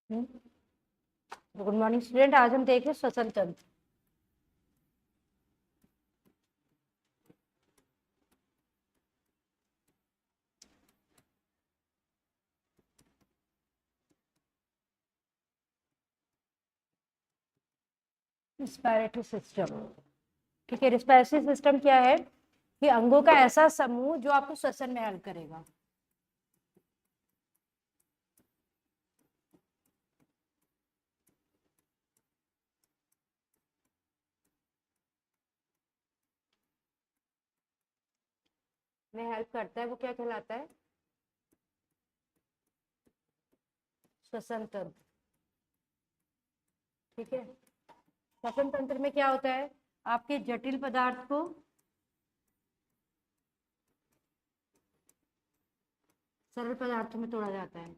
Good morning student. आज हम देखें श्वसन तंत्र। Respiratory system. ठीक है, रिस्पायरेटरी सिस्टम क्या है कि अंगों का ऐसा समूह जो आपको श्वसन में हेल्प करेगा। में हेल्प करता है, वो क्या कहलाता है? श्वसन तंत्र। ठीक है, श्वसन तंत्र में क्या होता है? आपके जटिल पदार्थ को सरल पदार्थों में तोड़ा जाता है।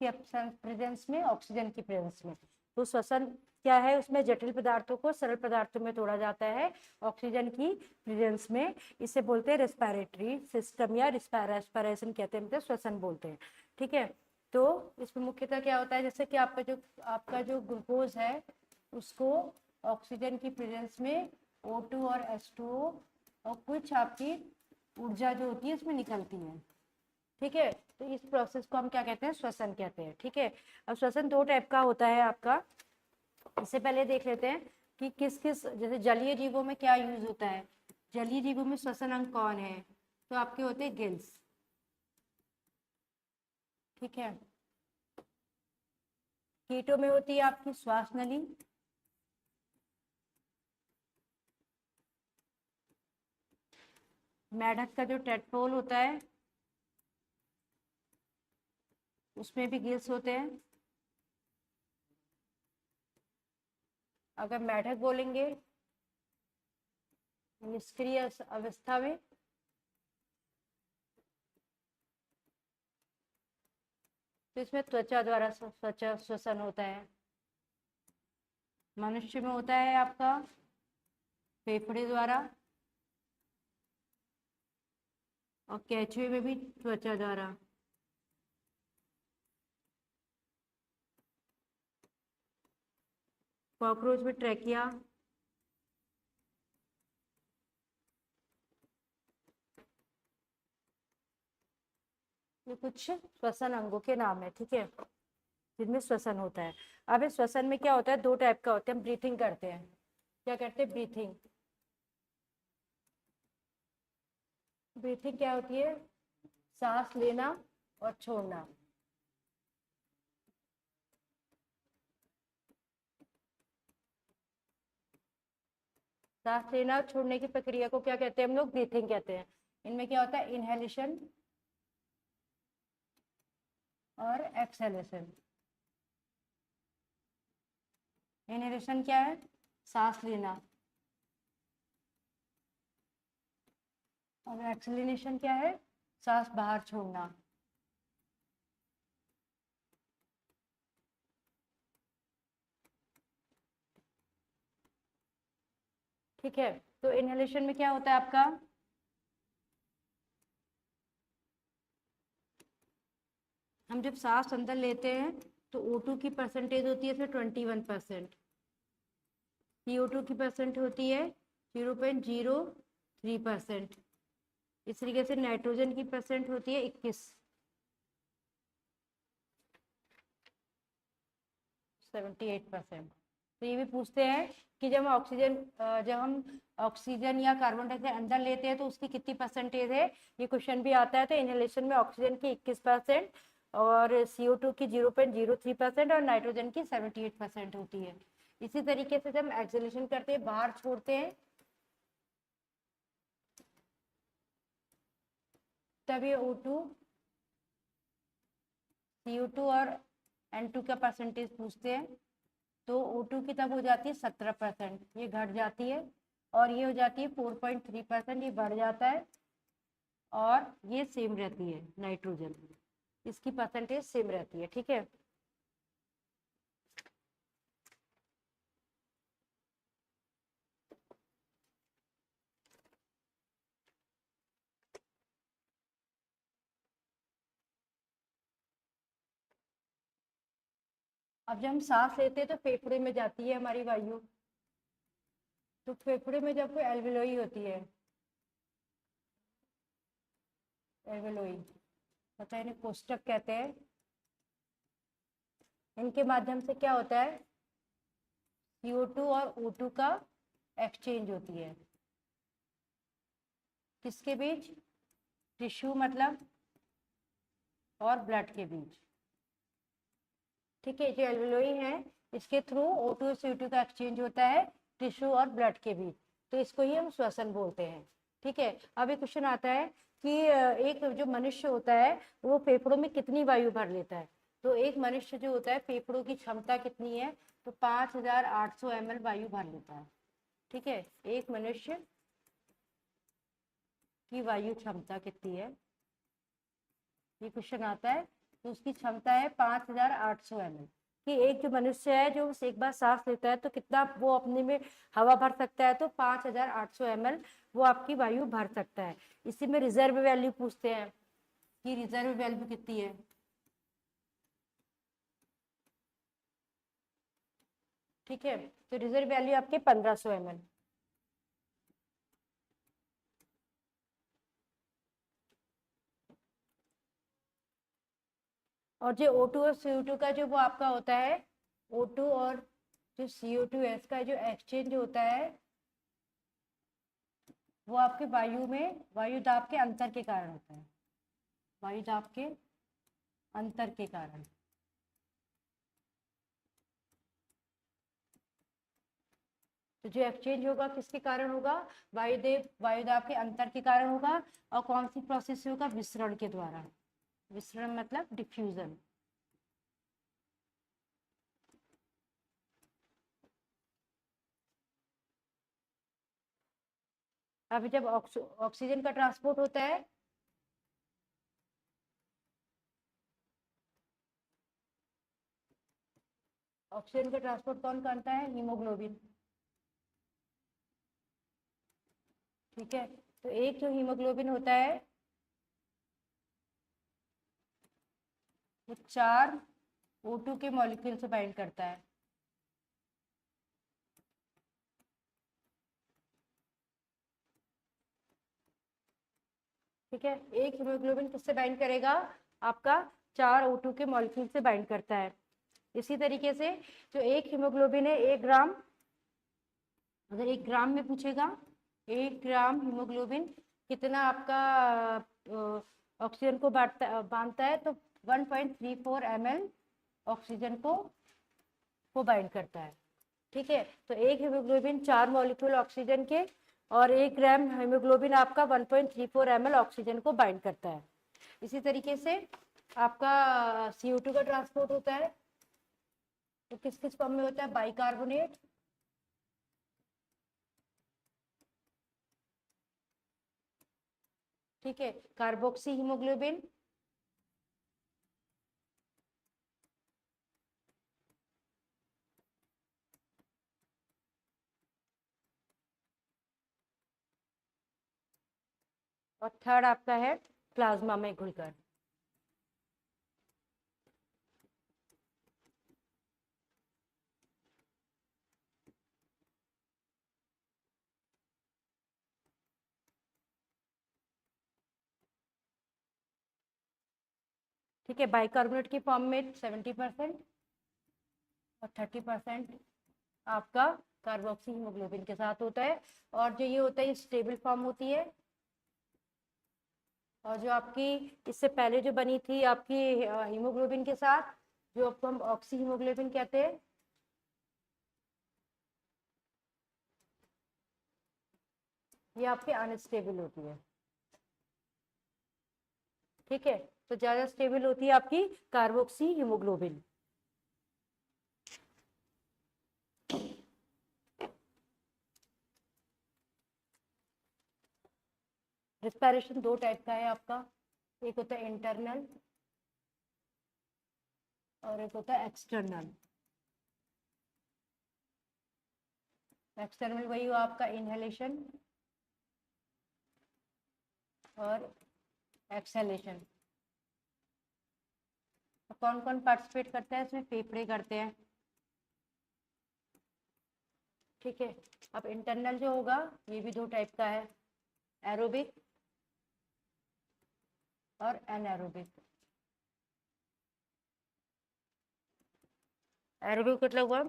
प्रेजेंस में, ऑक्सीजन की प्रेजेंस में। तो श्वसन क्या है? उसमें जटिल पदार्थों को सरल पदार्थों में तोड़ा जाता है ऑक्सीजन की प्रेजेंस में। इसे बोलते हैं रेस्पिरेटरी सिस्टम या रेस्पिरेशन कहते हैं, मतलब श्वसन बोलते हैं। ठीक है, तो इसमें मुख्यतः क्या होता है, जैसे कि आपका जो ग्लूकोज है उसको ऑक्सीजन की प्रेजेंस में O2 और H2O और कुछ आपकी ऊर्जा जो होती है इसमें निकलती है। ठीक है, तो इस प्रोसेस को हम क्या कहते हैं? श्वसन कहते हैं। ठीक है, अब श्वसन दो टाइप का होता है आपका। इससे पहले देख लेते हैं कि किस किस, जैसे जलीय जीवों में क्या यूज होता है। जलीय जीवों में श्वसन अंग कौन है? तो आपके होते हैं गिल्स। ठीक है, कीटों में होती है आपकी श्वास नली। मेढक का जो टेडपोल होता है उसमें भी गिल्स होते हैं। अगर मेढक बोलेंगे निष्क्रिय अवस्था में, तो इसमें त्वचा द्वारा त्वचा श्वसन होता है। मनुष्य में होता है आपका फेफड़े द्वारा, और केंचुए में भी त्वचा द्वारा। कॉकरोच में ट्रैकिया। ये कुछ श्वसन अंगों के नाम है। ठीक है, जिनमें श्वसन होता है। अब इस श्वसन में क्या होता है? दो टाइप का होता है। हम ब्रीथिंग करते हैं। क्या करते हैं? ब्रीथिंग। ब्रीथिंग क्या होती है? सांस लेना और छोड़ना। सांस लेना और छोड़ने की प्रक्रिया को क्या कहते हैं? हम लोग ब्रीथिंग कहते हैं। इनमें क्या होता है? इनहेलेशन और एक्सहेलेशन। इनहेलेशन क्या है? सांस लेना। और एक्सहेलेशन क्या है? सांस बाहर छोड़ना। ठीक है, तो इनहेलेशन में क्या होता है आपका? हम जब सांस अंदर लेते हैं तो O2 की परसेंटेज होती है इसमें 21%। CO2 की परसेंट होती है 0.03%। इस तरीके से नाइट्रोजन की परसेंट होती है 78%। तो ये भी पूछते हैं कि जब हम ऑक्सीजन या कार्बन डाइऑक्साइड अंदर लेते हैं तो उसकी कितनी परसेंटेज है। ये क्वेश्चन भी आता है। तो इनहेलेशन में ऑक्सीजन की 21% और CO2 की 0.03% और नाइट्रोजन की 78% होती है। इसी तरीके से जब हम एक्सहेलेशन करते हैं, बाहर छोड़ते हैं, तब ये O2, CO2 और N2 का परसेंटेज पूछते हैं। तो O2 की तब हो जाती है 17%, ये घट जाती है। और ये हो जाती है 4.3%, ये बढ़ जाता है। और ये सेम रहती है नाइट्रोजन, इसकी परसेंटेज सेम रहती है। ठीक है, अब जब हम सांस लेते हैं तो फेफड़े में जाती है हमारी वायु, तो फेफड़े में जब कोई एल्वियोलाई होती है, एल्वियोलाई पता है, इन्हें कोष्ठक कहते हैं, इनके माध्यम से क्या होता है, CO2 और O2 का एक्सचेंज होती है, किसके बीच, टिश्यू मतलब और ब्लड के बीच। ठीक है, जो एल्वियोलाई है इसके थ्रू O2 और CO2 का एक्सचेंज होता है टिश्यू और ब्लड के बीच, तो इसको ही हम श्वसन बोलते हैं। ठीक है, अब एक क्वेश्चन आता है कि एक जो मनुष्य होता है वो फेफड़ों में कितनी वायु भर लेता है, तो एक मनुष्य जो होता है फेफड़ों की क्षमता कितनी है, तो 5800 ml वायु भर लेता है। ठीक है, एक मनुष्य की वायु क्षमता कितनी है, ये क्वेश्चन आता है, तो उसकी क्षमता है 5800 ml, कि एक जो मनुष्य है जो एक बार सांस लेता है तो कितना वो अपने में हवा भर सकता है, तो 5800 ml वो आपकी वायु भर सकता है। इसी में रिजर्व वैल्यू पूछते हैं कि रिजर्व वैल्यू कितनी है, ठीक है, तो रिजर्व वैल्यू आपके 1500 ml। और जो O2 और CO2 का जो वो आपका होता है, O2 और जो CO2 है इसका जो एक्सचेंज होता है वो आपके वायु में वायु दाब के अंतर के कारण होता है, वायु दाब के अंतर के कारण। तो जो एक्सचेंज होगा किसके कारण होगा, वायु दाब के अंतर के कारण होगा, और कौन सी प्रोसेस से होगा, विसरण के द्वारा, विसरण मतलब डिफ्यूजन। अभी जब ऑक्सीजन का ट्रांसपोर्ट होता है, ऑक्सीजन का ट्रांसपोर्ट कौन करता है, हीमोग्लोबिन। ठीक है, तो एक जो हीमोग्लोबिन होता है वो 4 O2 के मॉलिक्यूल से बाइंड करता है। ठीक है, एक हीमोग्लोबिन किससे बाइंड करेगा, आपका 4 O2 के मॉलिक्यूल से बाइंड करता है। इसी तरीके से जो एक हीमोग्लोबिन है 1 ग्राम, अगर 1 ग्राम में पूछेगा 1 ग्राम हीमोग्लोबिन कितना आपका ऑक्सीजन को बांधता है, तो 1.34 ml ऑक्सीजन को बाइंड करता है। ठीक है, तो एक हीमोग्लोबिन 4 मॉलिक्यूल ऑक्सीजन के, और 1 ग्राम हीमोग्लोबिन आपका 1.34 ml ऑक्सीजन को बाइंड करता है। इसी तरीके से आपका CO2 का ट्रांसपोर्ट होता है, तो किस किस फॉर्म में होता है, बाइकार्बोनेट, ठीक है, कार्बोक्सी हीमोग्लोबिन, और थर्ड आपका है प्लाज्मा में घुलकर। ठीक है, बाइकार्बोनेट की फॉर्म में 70% और 30% आपका कार्बोक्सी हीमोग्लोबिन के साथ होता है, और जो ये होता है स्टेबल फॉर्म होती है। और जो आपकी इससे पहले जो बनी थी आपकी हीमोग्लोबिन के साथ, जो आपको हम ऑक्सी हीमोग्लोबिन कहते हैं, ये आपके अनस्टेबल होती है। ठीक है, तो ज्यादा स्टेबल होती है आपकी कार्बोक्सी हीमोग्लोबिन। रिस्पायरेशन 2 टाइप का है आपका, एक होता है इंटरनल और एक होता है एक्सटर्नल। एक्सटर्नल वही हुआ आपका इनहेलेशन और एक्सहेलेशन, कौन कौन पार्टिसिपेट करता है इसमें? फेफड़े करते हैं, ठीक है। अब इंटरनल जो होगा ये भी दो टाइप का है, एरोबिक और एनएरोबिक। एरोबिक मतलब हुआ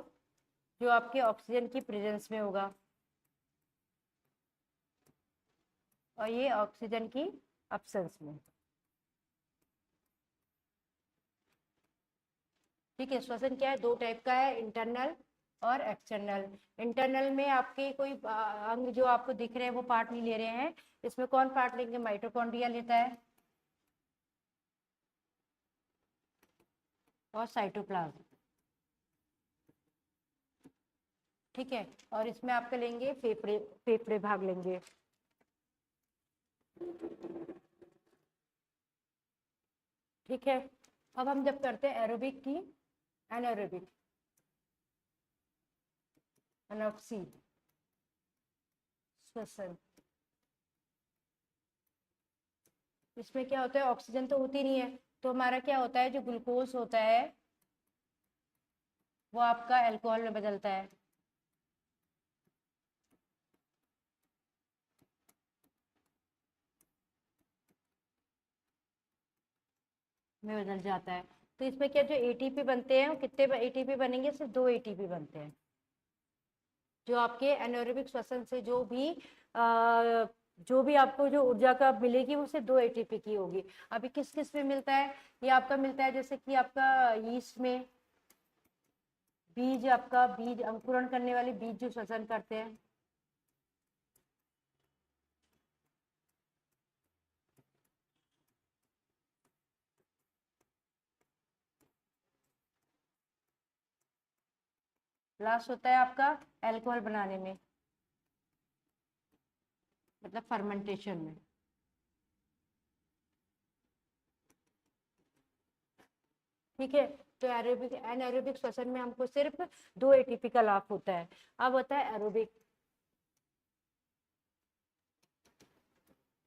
जो आपके ऑक्सीजन की प्रेजेंस में होगा, और ये ऑक्सीजन की एब्सेंस में, ठीक है। श्वसन क्या है? दो टाइप का है, इंटरनल और एक्सटर्नल। इंटरनल में आपके कोई अंग जो आपको दिख रहे हैं वो पार्ट नहीं ले रहे हैं। इसमें कौन पार्ट लेंगे? माइटोकॉन्ड्रिया लेता है और साइटोप्लाज्म, ठीक है। और इसमें आपके लेंगे फेफड़े, फेफड़े भाग लेंगे, ठीक है। अब हम जब करते हैं एरोबिक की एनारोबिक, अनॉक्सी श्वसन, इसमें क्या होता है? ऑक्सीजन तो होती नहीं है, तो हमारा क्या होता है? जो ग्लूकोज होता है वो आपका अल्कोहल में बदलता है, में बदल जाता है। तो इसमें क्या जो एटीपी बनते हैं, कितने एटीपी बनेंगे? सिर्फ दो एटीपी बनते हैं। जो आपके एनारोबिक श्वसन से जो भी आपको जो ऊर्जा का मिलेगी वो सिर्फ दो एटीपी की होगी। अभी किस किस में मिलता है? ये आपका मिलता है जैसे कि आपका यीस्ट में, बीज, आपका बीज अंकुरण करने वाले बीज जो श्वसन करते हैं, लास्ट होता है आपका अल्कोहल बनाने में, मतलब फर्मेंटेशन में, ठीक है। तो एरोबिक एनारोबिक श्वसन में हमको सिर्फ दो एटीपी का लाभ होता है। अब होता है एरोबिक,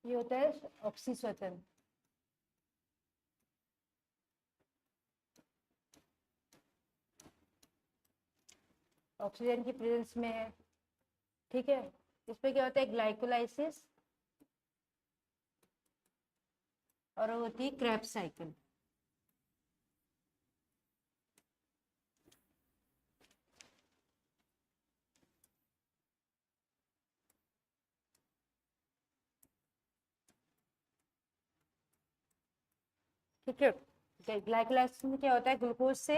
ये होता है ऑक्सी श्वसन, ऑक्सीजन की प्रेजेंस में है, ठीक है। इसमें क्या होता है? ग्लाइकोलाइसिस और होती है क्रेब्स साइकिल, ठीक है। ग्लाइकोलाइसिस में क्या होता है? ग्लूकोज से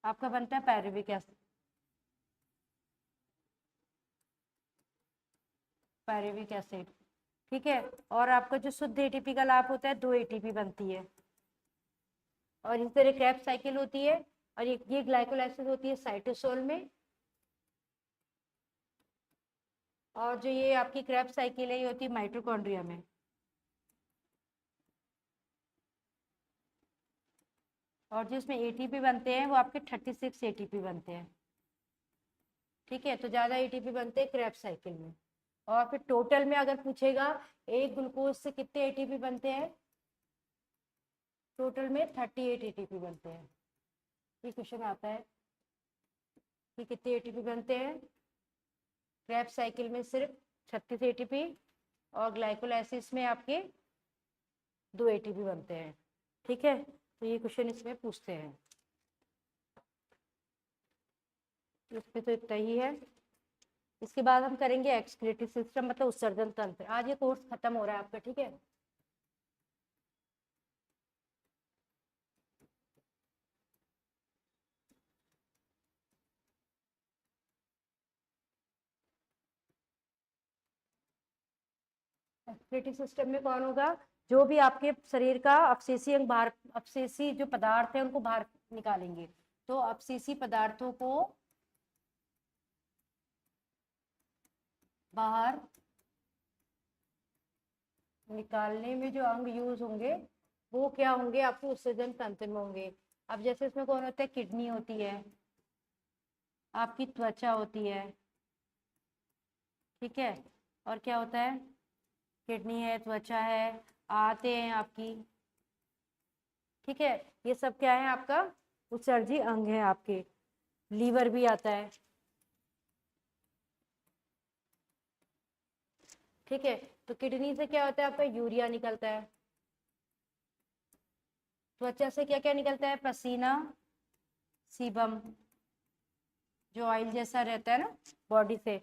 आपका बनता है पायरुविक एसिड, पायरुविक एसिड, ठीक है। और आपका जो शुद्ध एटीपी का लाभ होता है, दो एटीपी बनती है, और इस तरह क्रेब्स साइकिल होती है। और ये ग्लाइकोलाइसिस होती है साइटोसोल में, और जो ये आपकी क्रेब्स साइकिल है ये होती है माइटोकॉन्ड्रिया में। और जो इसमें एटीपी बनते हैं वो आपके 36 एटीपी बनते हैं, ठीक है। तो ज़्यादा एटीपी बनते हैं क्रेब्स साइकिल में। और फिर टोटल में अगर पूछेगा एक ग्लूकोज से कितने एटीपी बनते हैं, टोटल में 38 एटीपी बनते हैं। ये क्वेश्चन आता है कि कितने एटीपी बनते हैं? क्रेब्स साइकिल में सिर्फ 36 एटीपी, और ग्लाइकोलाइसिस में आपके दो एटीपी बनते हैं, ठीक है। तो ये क्वेश्चन इसमें पूछते हैं। इसमें तो इतना ही है। इसके बाद हम करेंगे एक्सक्रीटरी सिस्टम, मतलब उत्सर्जन तंत्र। आज ये कोर्स खत्म हो रहा है आपका, ठीक है। एक्सक्रीटरी सिस्टम में कौन होगा? जो भी आपके शरीर का अपशेषी अंग बाहर, अपशेषी जो पदार्थ है उनको बाहर निकालेंगे। तो अपशेषी पदार्थों को बाहर निकालने में जो अंग यूज होंगे वो क्या होंगे? आपके उत्सर्जन तंत्र में होंगे। अब जैसे इसमें कौन होता है? किडनी होती है, आपकी त्वचा होती है, ठीक है। और क्या होता है? किडनी है, त्वचा है, आते हैं आपकी, ठीक है, ये सब क्या है आपका उत्सर्जी अंग है आपके। लीवर भी आता है, ठीक है। तो किडनी से क्या होता है आपका, यूरिया निकलता है। त्वचा से क्या क्या निकलता है, पसीना, सीबम, जो ऑयल जैसा रहता है ना बॉडी से,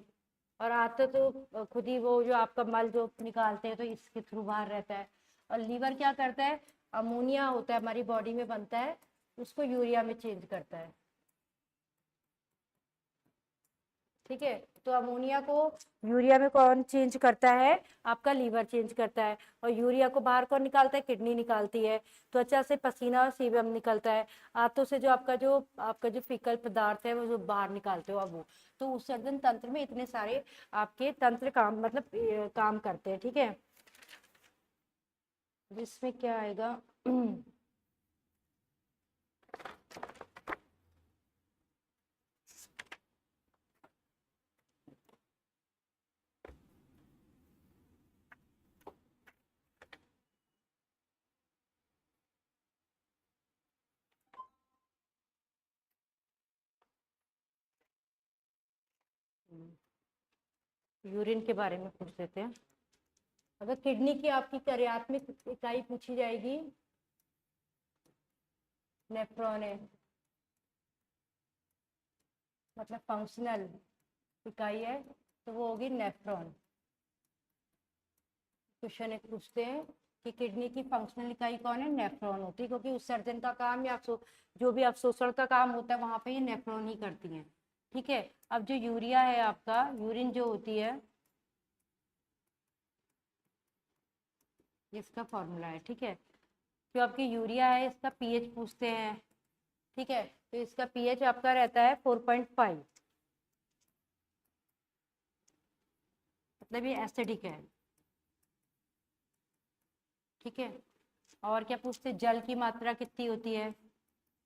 और आता तो खुद ही वो जो आपका मल जो निकालते हैं तो इसके थ्रू बाहर रहता है। और लीवर क्या करता है, अमोनिया होता है हमारी बॉडी में बनता है, उसको यूरिया में चेंज करता है, ठीक है। तो अमोनिया को यूरिया में कौन चेंज करता है, आपका लीवर चेंज करता है। और यूरिया को बाहर कौन निकालता है, किडनी निकालती है। त्वचा से पसीना और सीबम निकलता है। आंतों से जो आपका जो फीकल पदार्थ है वो जो बाहर निकालते हो अब वो। तो उत्सर्जन तंत्र में इतने सारे आपके तंत्र काम मतलब काम करते हैं, ठीक है। जिसमें क्या आएगा यूरिन के बारे में पूछ लेते हैं। अगर किडनी की आपकी कार्यात्मक इकाई पूछी जाएगी, नेफ्रॉन है, मतलब फंक्शनल इकाई है, तो वो होगी नेफ्रॉन। क्वेश्चन एक पूछते हैं कि किडनी की फंक्शनल इकाई कौन है, नेफ्रॉन होती है, क्योंकि उत्सर्जन का काम या जो भी अवशोषण का काम होता है वहां पे ये नेफ्रॉन ही करती हैं, ठीक है। अब जो यूरिया है आपका, यूरिन जो होती है, इसका फॉर्मूला है, ठीक है। जो आपकी यूरिया है इसका पीएच पूछते हैं, ठीक है। तो इसका पीएच आपका रहता है 4.5, मतलब ये एसिडिक है, ठीक है। और क्या पूछते हैं, जल की मात्रा कितनी होती है,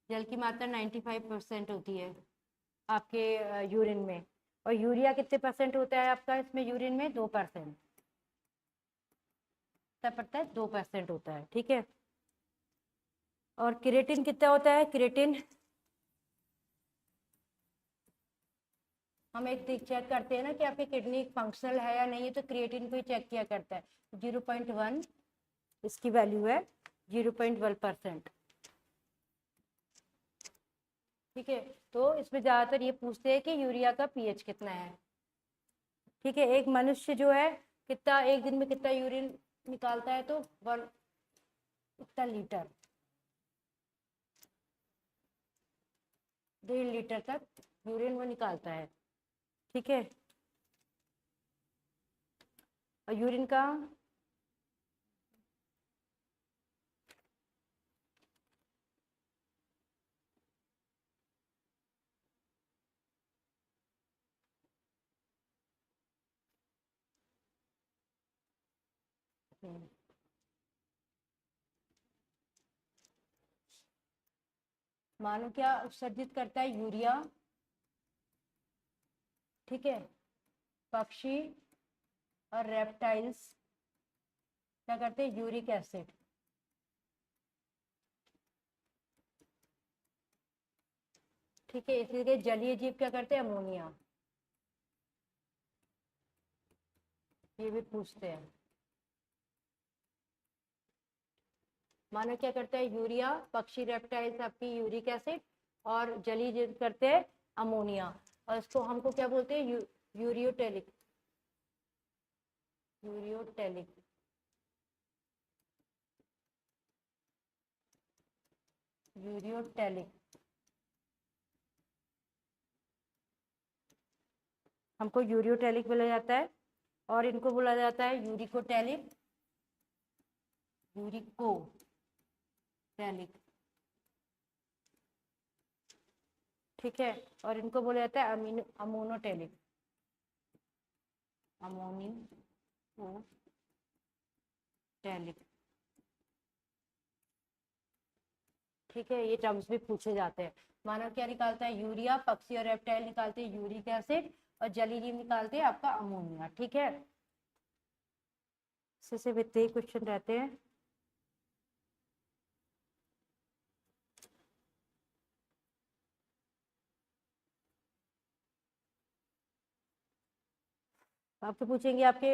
जल की मात्रा 95% होती है आपके यूरिन में। और यूरिया कितने परसेंट होता है आपका इसमें यूरिन में, 2%, पड़ता है 2% होता है, ठीक है। और क्रिएटिन कितना होता है, क्रिएटिन हम एक चेक करते हैं ना कि आपकी किडनी फंक्शनल है या नहीं है, तो क्रिएटिन को ही चेक किया करता है। 0.1 इसकी वैल्यू है, 0.1%, ठीक है। तो इसमें ज्यादातर ये पूछते हैं कि यूरिया का पीएच कितना है, ठीक है। एक मनुष्य जो है कितना एक दिन में कितना यूरिन निकालता है, तो 1 इतना लीटर, 1.5 लीटर तक यूरिन वो निकालता है, ठीक है। और यूरिन का मानो क्या उत्सर्जित करता है, यूरिया, ठीक है। पक्षी और रेप्टाइल्स क्या करते हैं, यूरिक एसिड, ठीक है। इसलिए जलीय जीव क्या करते हैं, अमोनिया, ये भी पूछते हैं। मानो क्या करता है, यूरिया, पक्षी रेप्टाइल्स आपकी यूरिक एसिड, और जलीय जीव करते हैं अमोनिया। और इसको हमको क्या बोलते हैं, यूरियोटेलिक, यूरियोटेलिक, यूरियोटेलिक, हमको यूरियोटेलिक बोला जाता है। और इनको बोला जाता है यूरिकोटेलिक, यूरिकोटेलिक, ठीक है। और इनको बोला जाता है अमोनोटेलिक, अमोनियोटेलिक, ठीक है। ये टर्म्स भी पूछे जाते हैं। मानव क्या निकालता है, यूरिया, पक्षी और रेप्टाइल निकालते हैं यूरिक एसिड, और जलीय जीव निकालते हैं आपका अमोनिया, ठीक है। इससे वित्तीय क्वेश्चन रहते हैं। आपको पूछेंगे आपके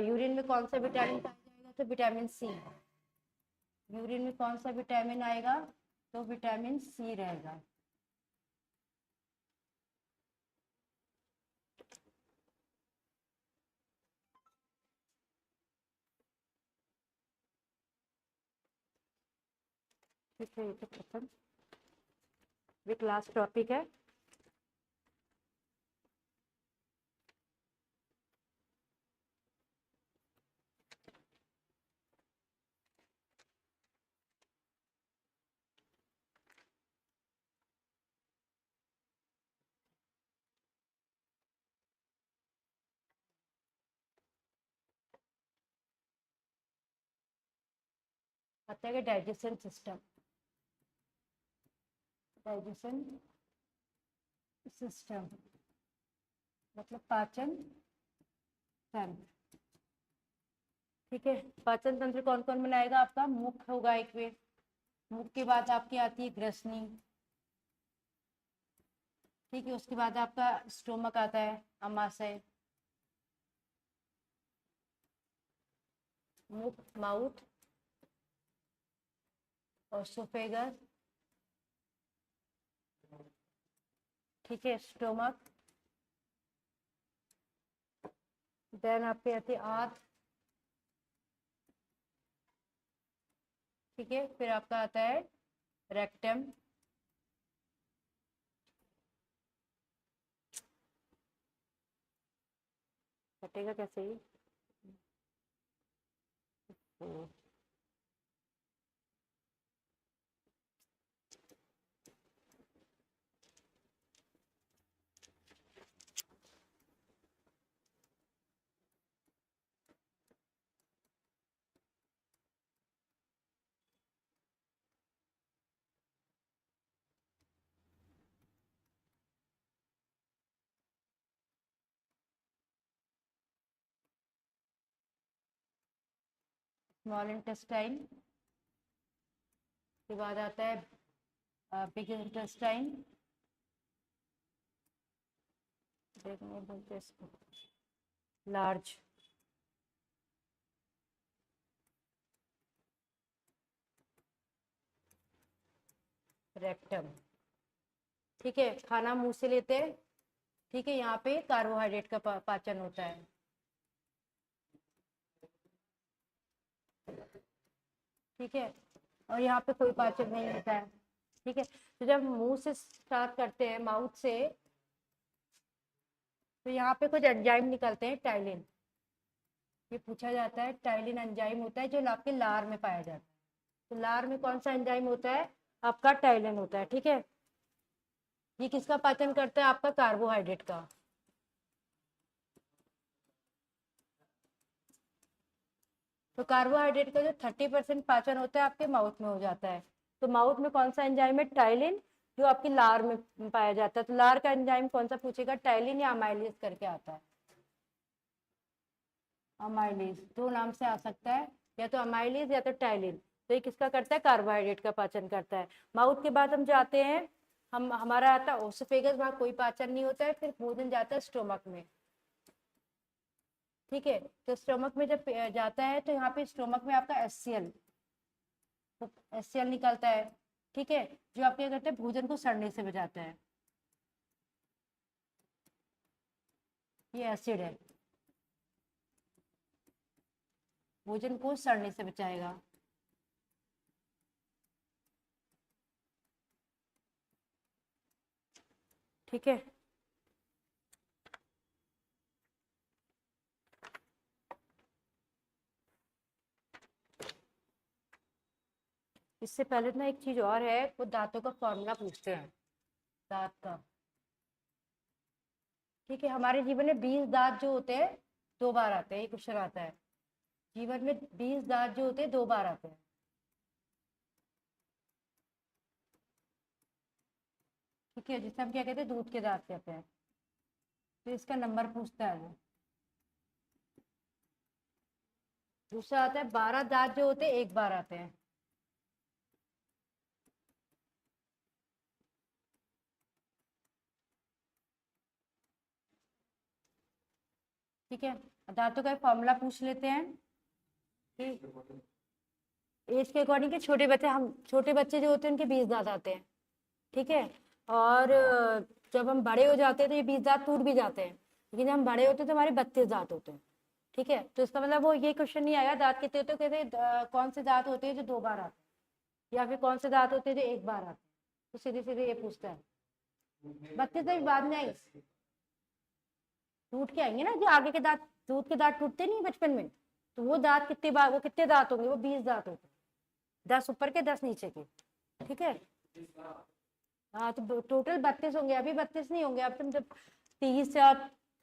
यूरिन में कौन सा विटामिन पाया जाएगा, तो विटामिन सी। यूरिन में कौन सा विटामिन आएगा, तो विटामिन सी रहेगा। ठीक है, ये तो खत्म। ये लास्ट टॉपिक है। आता है डाइजेशन सिस्टम। डाइजेशन सिस्टम मतलब पाचन तंत्र। ठीक है, पाचन तंत्र कौन कौन बनाएगा आपका, मुख होगा एक में, मुख के बाद आपकी आती है ग्रसनी। ठीक है, उसके बाद आपका स्टोमक आता है, अमाशय। मुख, माउथ, ओसोफेगस। ठीक है, स्टोमक। देन आपके आती है आंत। ठीक है, फिर आपका आता है रेक्टम। कटेगा कैसे ही। स्मॉल इंटेस्टाइन के बाद आता है बिग इंटेस्टाइन। देखने बोलते इसको लार्ज। रेक्टम। ठीक है, खाना मुंह से लेते हैं। ठीक है, यहाँ पे कार्बोहाइड्रेट का पाचन होता है। ठीक है, और यहाँ पे कोई पाचन नहीं होता है। ठीक है, तो जब मुंह से स्टार्ट करते हैं, माउथ से, तो यहाँ पे कुछ एंजाइम निकलते हैं, टाइलिन। ये पूछा जाता है, टाइलिन एंजाइम होता है जो आपके लार में पाया जाता है। तो लार में कौन सा एंजाइम होता है, आपका टाइलिन होता है। ठीक है, ये किसका पाचन करता है, आपका कार्बोहाइड्रेट का। तो कार्बोहाइड्रेट का जो 30% पाचन होता है आपके माउथ में हो जाता है। तो माउथ में कौन सा एंजाइम है, टाइलिन, जो आपकी लार में पाया जाता है। तो लार का एंजाइम कौन सा पूछेगा, टाइलिन या अमाइलेज करके आता है। अमाइलेज, दो नाम से आ सकता है, या तो अमाइलेज या तो टाइलिन। तो ये किसका करता है, कार्बोहाइड्रेट का पाचन करता है। माउथ के बाद हम जाते हैं, हम हमारा आता है ओसोफेगस, वहां कोई पाचन नहीं होता है, फिर भोजन जाता है स्टोमक में। ठीक है, तो स्टोमक में जब जाता है, तो यहाँ पे स्टोमक में आपका एचसीएल, तो एचसीएल निकलता है। ठीक है, जो आप क्या करते हैं, भोजन को सड़ने से बचाता है। ये एसिड है, भोजन को सड़ने से बचाएगा। ठीक है, इससे पहले ना एक चीज और है, वो दांतों का फॉर्मूला पूछते हैं, दांत का। ठीक है, हमारे जीवन में 20 दांत जो होते हैं, 2 बार आते हैं। ये क्वेश्चन आता है, जीवन में 20 दांत जो होते हैं 2 बार आते हैं। ठीक है, जिसे हम क्या कहते हैं, दूध के दांत कहते हैं। तो इसका नंबर पूछता है वो। दूसरा आता है 12 दांत जो होते हैं 1 बार आते हैं। ठीक है, दांतों का फॉर्मूला पूछ लेते हैं कि एज के अकॉर्डिंग के छोटे बच्चे जो होते हैं उनके 20 दांत आते हैं, ठीक है। और जब हम बड़े हो जाते हैं तो ये 20 दांत टूट भी जाते हैं, लेकिन जब हम बड़े होते हैं तो हमारे 32 दांत होते हैं, ठीक है। तो इसका मतलब वो ये क्वेश्चन नहीं आएगा दांत कितने होते हैं, कहते कौन से दांत होते हैं जो 2 बार आते हैं, या फिर कौन से दांत होते हैं जो 1 बार आते हैं, तो सीधे सीधे ये पूछता है। 32 दांत बाद में आएंगे, टूट के आएंगे ना, जो आगे के दांत, दूध के दांत टूटते नहीं बचपन में, तो वो दांत कितने बार, वो कितने दांत होंगे, वो 20 दांत होते हैं, 10 ऊपर के 10 नीचे के, ठीक है। हाँ, तो टोटल 32 होंगे, अभी 32 नहीं होंगे, अब तुम जब 30 या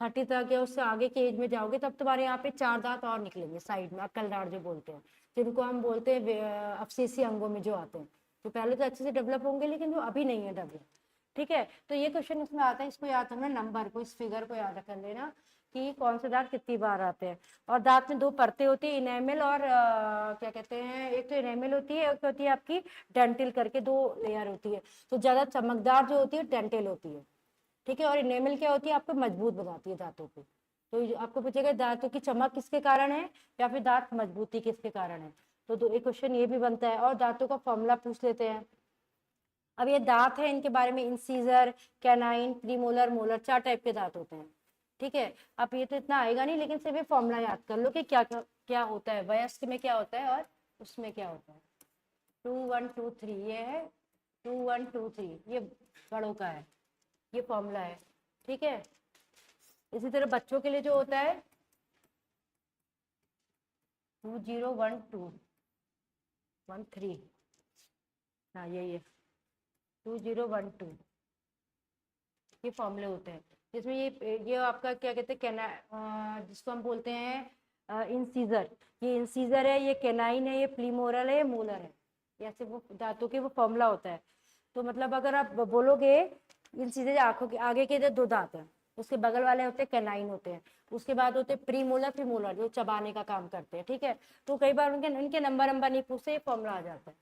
30 तक या उससे आगे के एज में जाओगे तब तुम्हारे यहाँ पे 4 दांत और निकलेंगे साइड में, अक्कल दांत जो बोलते हैं, जिनको हम बोलते हैं अवशेषी अंगों में जो आते हैं, तो पहले तो अच्छे से डेवलप होंगे लेकिन जो अभी नहीं है डेवलप, ठीक है। तो ये क्वेश्चन इसमें आता है, इसको याद रखना, नंबर को, इस फिगर को याद कर लेना कि कौन से दांत कितनी बार आते हैं। और दांत में 2 परतें होती है, इनेमल और क्या कहते हैं, एक तो इनेमल होती है, एक होती है आपकी डेंटिल करके, 2 लेयर होती है। तो ज्यादा चमकदार जो होती है डेंटिल होती है, ठीक है। और इनेमल क्या होती है, आपको मजबूत बनाती है दांतों को। तो आपको पूछेगा दांतों की चमक किसके कारण है या फिर दांत मजबूती किसके कारण है, तो एक क्वेश्चन ये भी बनता है। और दांतों का फॉर्मूला पूछ लेते हैं। अब ये दांत है, इनके बारे में, incisor, canine, premolar, molar, 4 type के दांत होते हैं, ठीक है। अब ये तो इतना आएगा नहीं, लेकिन सिर्फ फॉर्मूला याद कर लो कि क्या क्या क्या होता है, वयस्क में क्या होता है और उसमें क्या होता है। 2 1 2 3 ये है, 2 1 2 3 ये बड़ों का है, ये फॉर्मूला है, ठीक है। इसी तरह बच्चों के लिए जो होता है 2 0 1 2 1 3, हाँ यही है 2 0 1 2, ये फॉर्मूले होते हैं, जिसमें ये आपका क्या कहते हैं, जिसको हम बोलते हैं इंसीजर, ये इंसीजर है, ये कैनाइन है, ये प्रीमोरल है, ये मोलर है, ऐसे वो दांतों के वो फॉर्मूला होता है। तो मतलब अगर आप बोलोगे इंसीजर, आंखों के आगे के 2 दांत हैं, उसके बगल वाले होते हैं कैनाइन होते हैं, उसके बाद होते हैं प्रीमोलर, प्रीमोलर जो चबाने का काम करते हैं, ठीक है। तो कई बार उनके नंबर नहीं पूछते, फॉर्मूला आ जाता है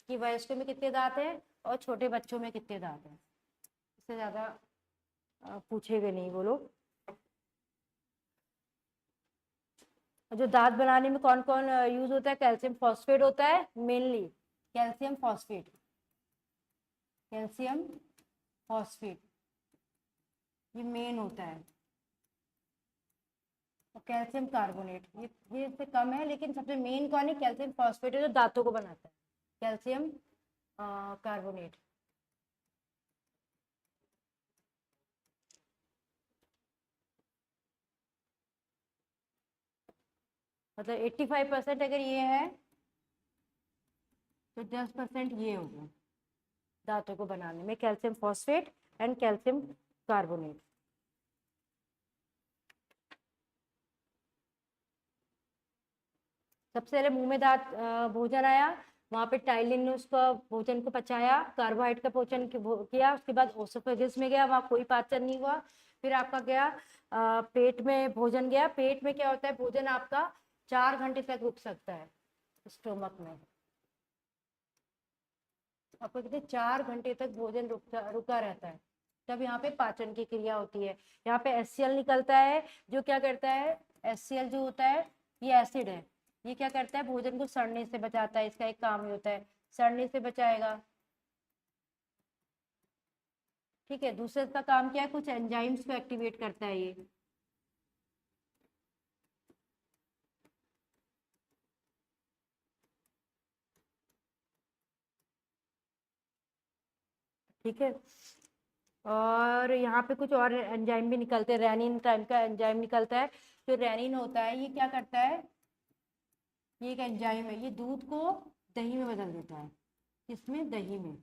कि वयस्क में कितने दांत हैं और छोटे बच्चों में कितने दांत हैं, इससे ज्यादा पूछेगा नहीं वो लोग। जो दांत बनाने में कौन कौन यूज होता है, कैल्शियम फॉस्फेट होता है mainly, calcium phosphate, calcium phosphate ये मेन होता है, और कैल्शियम कार्बोनेट ये इससे कम है, लेकिन सबसे मेन कौन है, कैल्शियम फॉस्फेट है जो दांतों को बनाता है, कैल्शियम कार्बोनेट। मतलब 85% अगर ये है तो 10% ये होगा दांतों को बनाने में, calcium phosphate and calcium carbonate. सबसे पहले मुंह में दांत भोजन आया, वहां पे टाइलिन ने उसको भोजन को पचाया, कार्बोहाइड्रेट का भोजन किया, उसके बाद ओसोफेगस में गया, वहां कोई पाचन नहीं हुआ, फिर आपका गया पेट में भोजन गया। पेट में क्या होता है, भोजन आपका 4 घंटे तक रुक सकता है स्टोमक में, आपको कहते 4 घंटे तक भोजन रुका रहता है, तब यहाँ पे पाचन की क्रिया होती है। यहाँ पे HCl निकलता है, जो क्या करता है, HCl जो होता है ये एसिड है, ये क्या करता है, भोजन को सड़ने से बचाता है, इसका एक काम ही होता है, सड़ने से बचाएगा, ठीक है। दूसरे का काम क्या है, कुछ एंजाइम्स को एक्टिवेट करता है ये, ठीक है। और यहाँ पे कुछ और एंजाइम भी निकलते हैं, रेनिन टाइप का एंजाइम निकलता है, जो रेनिन होता है ये क्या करता है, ये एक एंजाइम है, ये दूध को दही में बदल देता है, किसमें, दही में,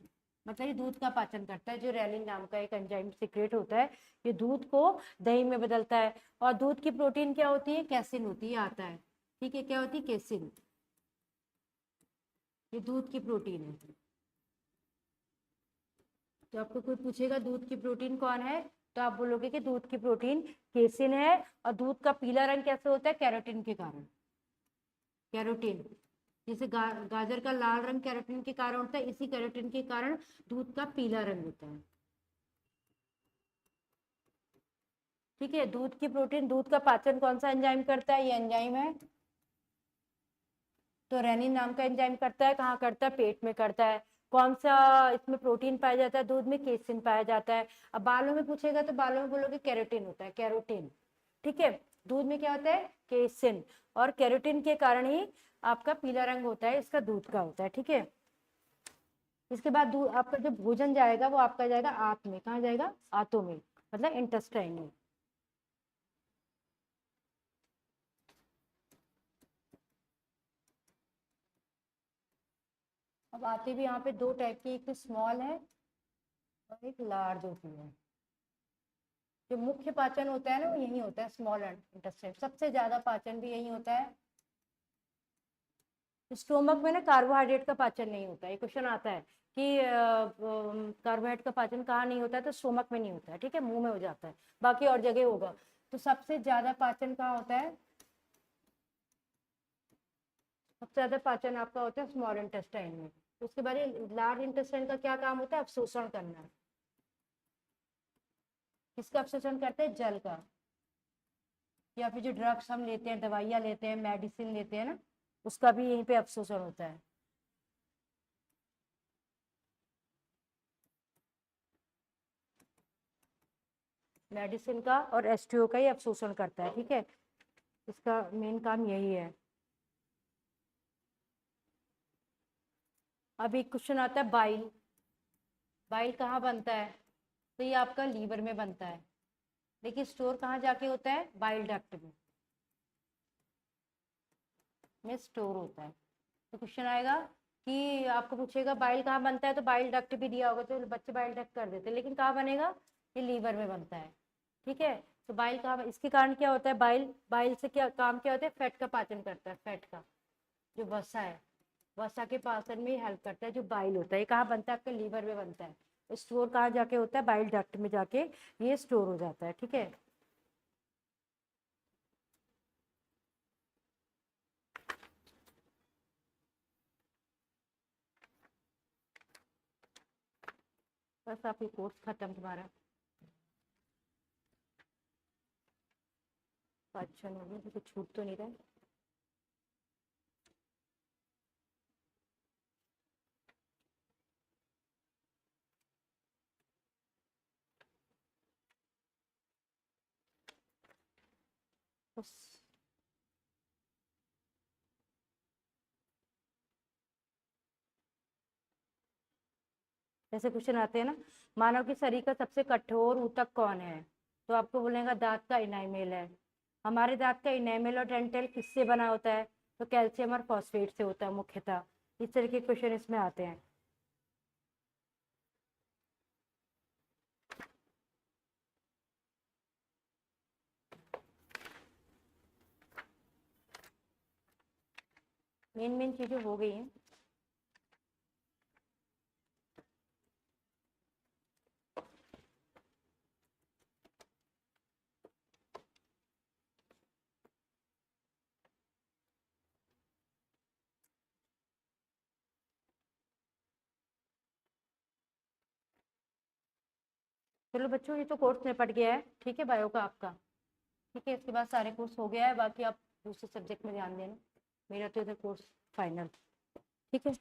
मतलब ये दूध का पाचन करता है, जो रेनिन नाम का एक एंजाइम सीक्रेट होता है, ये दूध को दही में बदलता है। और दूध की प्रोटीन क्या होती है, कैसिन होती है, आता है, ठीक है, क्या होती है, कैसिन, ये दूध की प्रोटीन है। तो आपको कोई पूछेगा दूध की प्रोटीन कौन है, तो आप बोलोगे कि दूध की प्रोटीन केसिन है। और दूध का पीला रंग कैसे होता है, कैरोटीन के कारण, कैरोटीन, जैसे गाजर का लाल रंग कैरोटीन के कारण होता है, इसी कैरोटीन के कारण दूध का पीला रंग होता है, ठीक है। दूध की प्रोटीन, दूध का पाचन कौन सा एंजाइम करता है? ये एंजाइम है, तो रेनिन नाम का एंजाइम करता है। कहाँ करता है? पेट में करता है। कौन सा इसमें प्रोटीन पाया जाता है? दूध में केसिन पाया जाता है। अब बालों में पूछेगा तो बालों में बोलोगे कैरोटीन होता है, कैरोटीन। ठीक है, दूध में क्या होता है? केसिन, और कैरोटीन के कारण ही आपका पीला रंग होता है, इसका दूध का होता है। ठीक है, इसके बाद दूध, आपका जो भोजन जाएगा वो आपका जाएगा आंत में। कहाँ जाएगा? आंतों में, मतलब इंटेस्टाइन में। अब आते भी यहाँ पे दो टाइप की, एक तो स्मॉल है और एक लार्ज होती है। जो मुख्य पाचन होता है ना, वो यही होता है, स्मॉल इंटेस्टाइन। सबसे ज्यादा पाचन भी यही होता है। स्टोमक में ना कार्बोहाइड्रेट का पाचन नहीं होता है। क्वेश्चन आता है कि कार्बोहाइड्रेट का पाचन कहाँ नहीं होता है, तो स्टोमक में नहीं होता है। ठीक है, मुंह में हो जाता है, बाकी और जगह होगा। तो सबसे ज्यादा पाचन कहाँ होता है? सबसे ज्यादा पाचन आपका होता है स्मॉल इंटेस्टाइन में। उसके बाद लार्ज इंटेस्टाइन का क्या काम होता है? अवशोषण करना। किसका अवशोषण करते हैं? जल का। या फिर जो ड्रग्स हम लेते हैं, दवाइयाँ लेते हैं, मेडिसिन लेते हैं ना, उसका भी यहीं पे अवशोषण होता है। मेडिसिन का और एस्टियो का ही अवशोषण करता है। ठीक है, इसका मेन काम यही है। अब एक क्वेश्चन आता है बाइल। बाइल कहाँ बनता है? तो ये आपका लीवर में बनता है, लेकिन स्टोर कहाँ जाके होता है? बाइल डक्ट में स्टोर होता है। तो क्वेश्चन आएगा कि आपको पूछेगा बाइल कहाँ बनता है, तो बाइल डक्ट भी दिया होगा तो बच्चे बाइल डक्ट कर देते हैं, लेकिन कहाँ बनेगा? ये लीवर में बनता है। ठीक है, तो बाइल कहाँ, इसके कारण क्या होता है? बाइल, बाइल से क्या काम, क्या होता है? फैट का पाचन करता है। फैट का जो वसा है, वसा के पाचन में हेल्प करता है। जो बाइल होता है ये कहाँ बनता है? आपके लीवर में बनता है। स्टोर कहाँ जाके होता है? बाइल डक्ट में जाके ये स्टोर हो जाता है। ठीक है, बस आपकी कोर्स खत्म तुम्हारा। अच्छा, नहीं कुछ छूट तो नहीं रहा है? बस ऐसे क्वेश्चन आते हैं ना, मानव के शरीर का सबसे कठोर ऊतक कौन है? तो आपको बोलेगा दांत का इनामेल है। हमारे दांत का इनामेल और डेंटल किससे बना होता है? तो कैल्शियम और फॉस्फेट से होता है मुख्यतः। इस तरह के क्वेश्चन इसमें आते हैं। मेन मेन चीजें हो गई हैं। चलो बच्चों, ये तो कोर्स निपट गया है। ठीक है, बायो का आपका। ठीक है, इसके बाद सारे कोर्स हो गया है, बाकी आप दूसरे सब्जेक्ट में ध्यान देना। मेरा तो इधर कोर्स फाइनल। ठीक है।